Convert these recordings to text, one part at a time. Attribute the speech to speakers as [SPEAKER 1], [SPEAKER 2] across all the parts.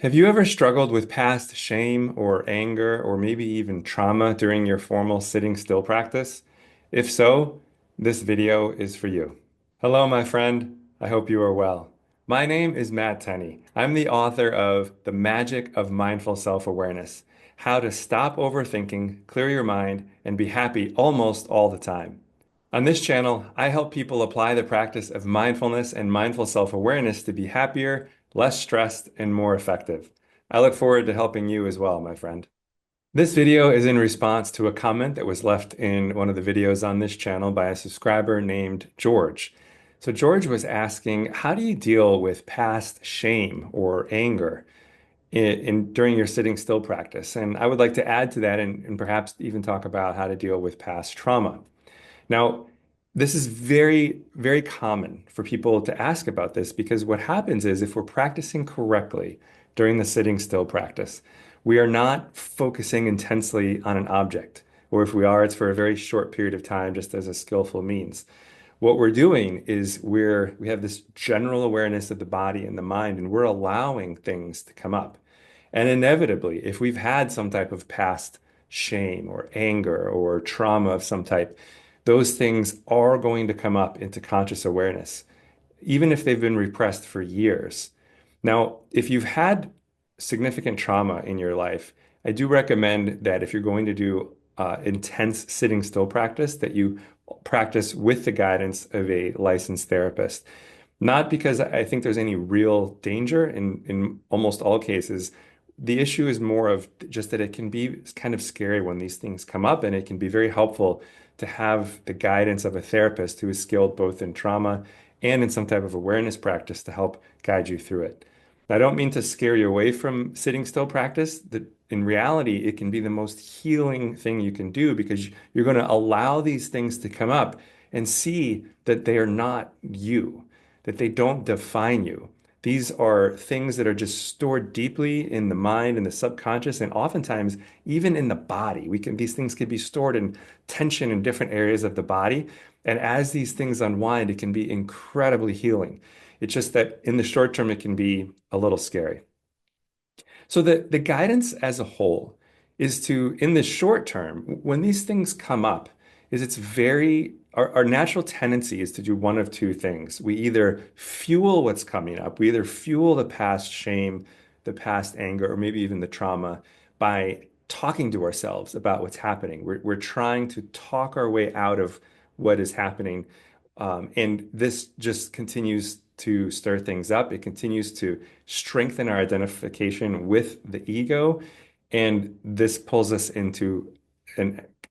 [SPEAKER 1] Have you ever struggled with past shame or anger or maybe even trauma during your formal sitting still practice? If so, this video is for you. Hello, my friend. I hope you are well. My name is Matt Tenney. I'm the author of The Magic of Mindful Self-Awareness: How to Stop Overthinking, Clear Your Mind, and Be Happy Almost All the Time. On this channel, I help people apply the practice of mindfulness and mindful self-awareness to be happier, less stressed, and more effective. I look forward to helping you as well, my friend. This video is in response to a comment that was left in one of the videos on this channel by a subscriber named George. So George was asking, how do you deal with past shame or anger during your sitting still practice? And I would like to add to that and perhaps even talk about how to deal with past trauma. Now, this is very, very common for people to ask about this because what happens is if we're practicing correctly during the sitting still practice, we are not focusing intensely on an object, or if we are, it's for a very short period of time, just as a skillful means. What we're doing is we have this general awareness of the body and the mind, and we're allowing things to come up. And inevitably, if we've had some type of past shame or anger or trauma of some type, those things are going to come up into conscious awareness, even if they've been repressed for years. Now, if you've had significant trauma in your life, I do recommend that if you're going to do intense sitting still practice, that you practice with the guidance of a licensed therapist. Not because I think there's any real danger in almost all cases. The issue is more of just that it can be kind of scary when these things come up, and it can be very helpful to have the guidance of a therapist who is skilled both in trauma and in some type of awareness practice to help guide you through it. I don't mean to scare you away from sitting still practice. That in reality, it can be the most healing thing you can do because you're going to allow these things to come up and see that they are not you, that they don't define you. These are things that are just stored deeply in the mind and the subconscious, and oftentimes even in the body. These things can be stored in tension in different areas of the body. And as these things unwind, it can be incredibly healing. It's just that in the short term, it can be a little scary. So the guidance as a whole is to, in the short term, when these things come up, is it's very, our natural tendency is to do one of two things. We either fuel what's coming up, we either fuel the past shame, the past anger, or maybe even the trauma by talking to ourselves about what's happening. We're trying to talk our way out of what is happening. And this just continues to stir things up. It continues to strengthen our identification with the ego. And this pulls us into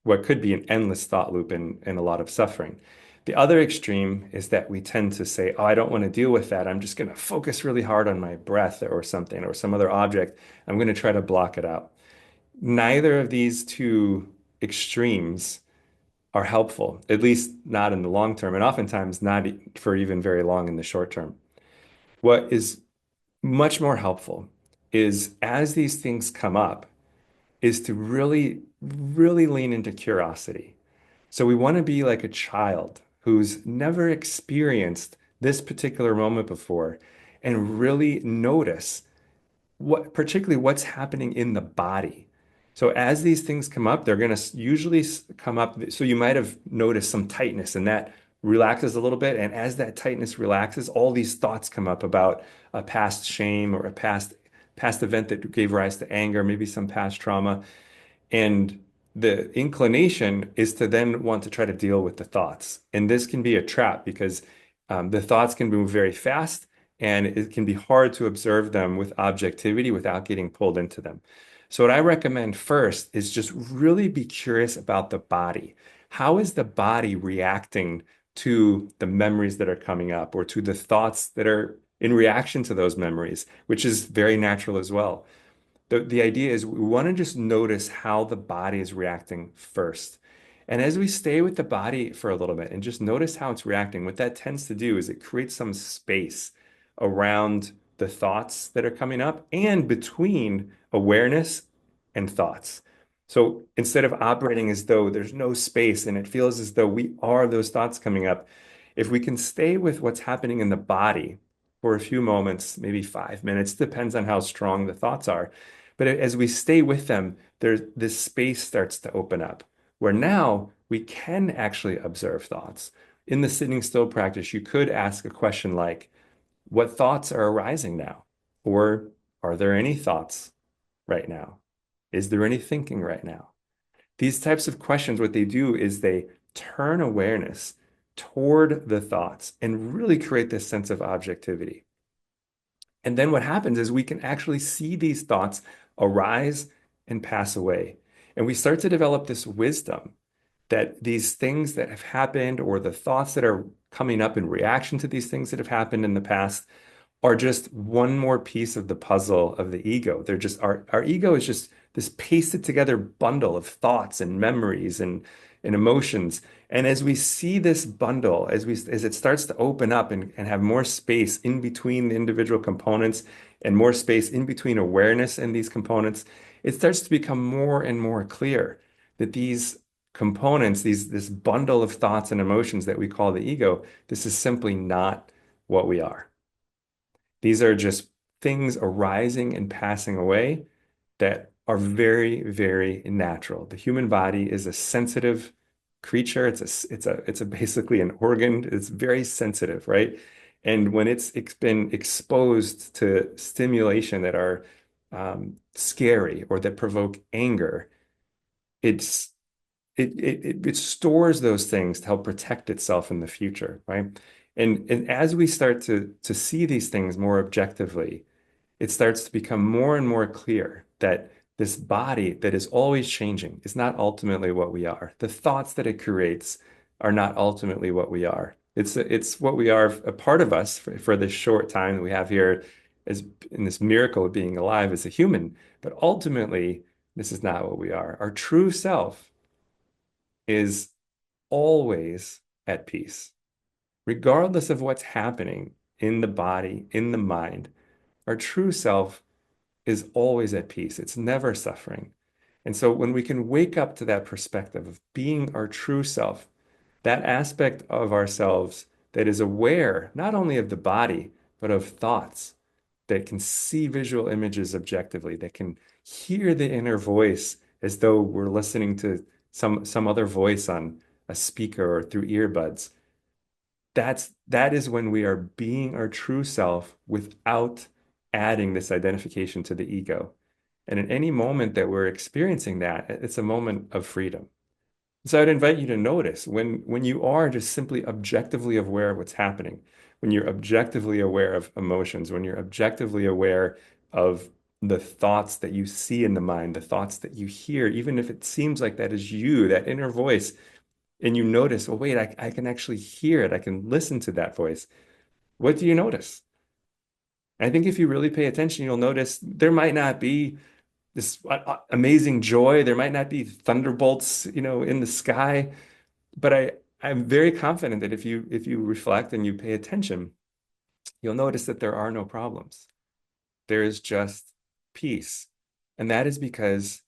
[SPEAKER 1] what could be an endless thought loop and a lot of suffering. The other extreme is that we tend to say, oh, I don't want to deal with that. I'm just going to focus really hard on my breath or something or some other object. I'm going to try to block it out. Neither of these two extremes are helpful, at least not in the long term, and oftentimes not for even very long in the short term. What is much more helpful is as these things come up, is to really, really lean into curiosity. So we want to be like a child who's never experienced this particular moment before and really notice particularly what's happening in the body. So as these things come up, they're going to usually come up. So you might have noticed some tightness and that relaxes a little bit. And as that tightness relaxes, all these thoughts come up about a past shame or a past event that gave rise to anger, maybe some past trauma. And the inclination is to then want to try to deal with the thoughts. And this can be a trap because the thoughts can move very fast and it can be hard to observe them with objectivity without getting pulled into them. So, what I recommend first is just really be curious about the body. How is the body reacting to the memories that are coming up or to the thoughts that are in reaction to those memories, which is very natural as well. The idea is we want to just notice how the body is reacting first. And as we stay with the body for a little bit and just notice how it's reacting, what that tends to do is it creates some space around the thoughts that are coming up and between awareness and thoughts. So instead of operating as though there's no space and it feels as though we are those thoughts coming up, if we can stay with what's happening in the body for a few moments, maybe 5 minutes, depends on how strong the thoughts are. But as we stay with them, this space starts to open up where now we can actually observe thoughts. In the sitting still practice, you could ask a question like, what thoughts are arising now? Or are there any thoughts right now? Is there any thinking right now? These types of questions, what they do is they turn awareness toward the thoughts and really create this sense of objectivity. And then what happens is we can actually see these thoughts arise and pass away. And we start to develop this wisdom that these things that have happened or the thoughts that are coming up in reaction to these things that have happened in the past are just one more piece of the puzzle of the ego. They're just our ego is just this pasted together bundle of thoughts and memories and emotions. And as we see this bundle, as it starts to open up and have more space in between the individual components and more space in between awareness and these components, it starts to become more and more clear that these components, this bundle of thoughts and emotions that we call the ego, this is simply not what we are. These are just things arising and passing away that are very, very natural. The human body is a sensitive creature. It's a basically an organ. It's very sensitive, right? And when it's been exposed to stimulation that are scary or that provoke anger, it's it stores those things to help protect itself in the future, right? And as we start to see these things more objectively, it starts to become more and more clear that this body that is always changing is not ultimately what we are. The thoughts that it creates are not ultimately what we are. It's what we are, a part of us for this short time that we have here as in this miracle of being alive as a human. But ultimately, this is not what we are. Our true self is always at peace, regardless of what's happening in the body, in the mind. Our true self is always at peace. It's never suffering. And so when we can wake up to that perspective of being our true self, that aspect of ourselves that is aware not only of the body, but of thoughts, that can see visual images objectively, that can hear the inner voice as though we're listening to some other voice on a speaker or through earbuds. That is when we are being our true self without adding this identification to the ego. And in any moment that we're experiencing that, it's a moment of freedom. So I'd invite you to notice when you are just simply objectively aware of what's happening, when you're objectively aware of emotions, when you're objectively aware of the thoughts that you see in the mind, the thoughts that you hear, even if it seems like that is you, that inner voice, and you notice, oh, wait, I can actually hear it. I can listen to that voice. What do you notice? I think if you really pay attention, you'll notice there might not be this amazing joy. There might not be thunderbolts, in the sky. But I'm very confident that if you reflect and you pay attention, you'll notice that there are no problems. There is just peace. And that is because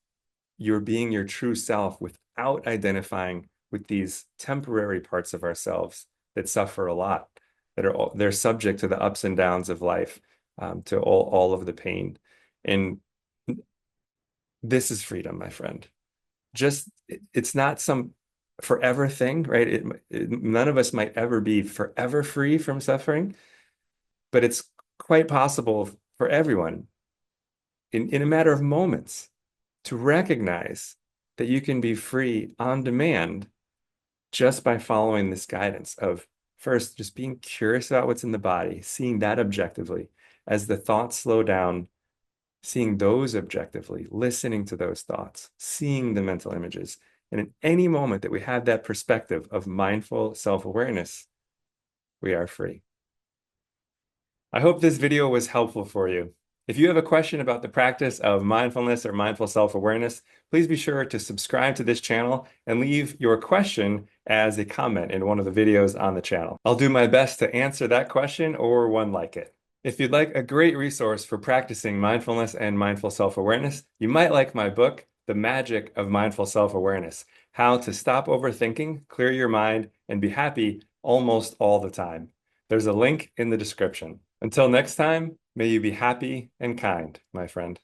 [SPEAKER 1] you're being your true self without identifying with these temporary parts of ourselves that suffer a lot, they're subject to the ups and downs of life, to all of the pain. And this is freedom, my friend. It's not some forever thing, right? None of us might ever be forever free from suffering, but it's quite possible for everyone in a matter of moments to recognize that you can be free on demand just by following this guidance of first just being curious about what's in the body, seeing that objectively. As the thoughts slow down, seeing those objectively, listening to those thoughts, seeing the mental images. And in any moment that we have that perspective of mindful self-awareness, we are free. I hope this video was helpful for you. If you have a question about the practice of mindfulness or mindful self-awareness, please be sure to subscribe to this channel and leave your question as a comment in one of the videos on the channel. I'll do my best to answer that question or one like it. If you'd like a great resource for practicing mindfulness and mindful self-awareness, you might like my book, The Magic of Mindful Self-Awareness: How to Stop Overthinking, Clear Your Mind, and Be Happy Almost All the Time. There's a link in the description. Until next time, may you be happy and kind, my friend.